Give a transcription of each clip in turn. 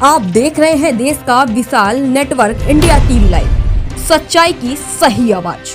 आप देख रहे हैं देश का विशाल नेटवर्क इंडिया टीवी लाइव, सच्चाई की सही आवाज।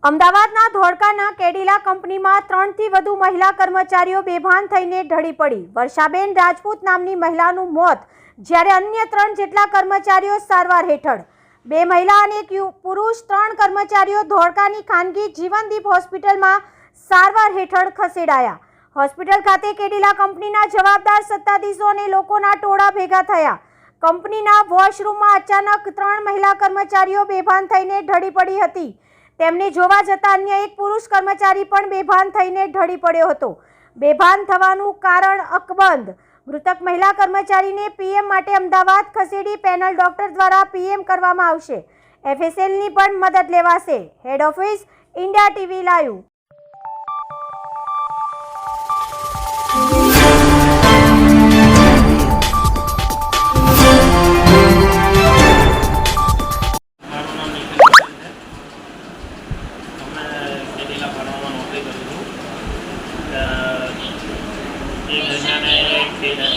અમદાવાદના ધોળકાના કેડિલા કંપનીમાં 3 થી વધુ મહિલા કર્મચારીઓ બેભાન થઈને ઢળી પડી। વર્ષાબેન રાજપૂત નામની મહિલાનું મોત, જ્યારે અન્ય 3 જેટલા કર્મચારીઓ સારવાર હેઠળ। 2 મહિલા અને 1 પુરુષ 3 કર્મચારીઓ ધોળકાની ખાનગી જીવનદીપ હોસ્પિટલમાં સારવાર હેઠળ ખસેડાયા। હોસ્પિટલ ખાતે કેડિલા કંપનીના જવાબદાર સત્તાધીશો અને લોકોના ટોળા ભેગા થયા। કંપનીના વોશરૂમમાં અચાનક 3 મહિલા કર્મચારીઓ બેભાન થઈને ઢળી પડી હતી। તેમને જોવા જતા અન્ય 1 પુરુષ કર્મચારી પણ બેભાન થઈને ઢળી પડ્યો હતો। બેભાન થવાનું કારણ અકબંધ। મૃતક મહિલા કર્મચારીને પીએમ માટે અમદાવાદ ખસેડી પેનલ ડોક્ટર દ્વારા પીએમ કરવામાં આવશે। એફએસએલની પણ મદદ લેવાશે। Head office India TV live.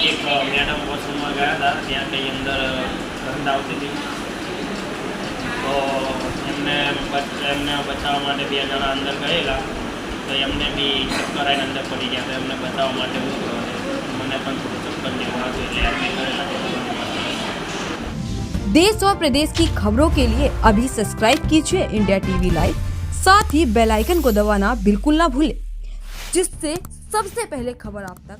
एक मैडम वॉशरूम में गया था, ત્યાં કઈ અંદર ગંધ આવતી હતી, તો એમને બચાવવા માટે 2 જણા અંદર ગયેલા, તો એમને બી ચક્કર આવીને અંદર પડી ગયા, તો એમને બચાવવા માટે મને પણ થોડું ચક્કર જેવું આવ્યું, એટલે એડમિટ કરેલા। देश और प्रदेश की खबरों के लिए अभी सब्सक्राइब कीजिए इंडिया टीवी लाइव, साथ ही बेल आइकन को दबाना बिल्कुल ना भूलें, जिससे सबसे पहले खबर आप तक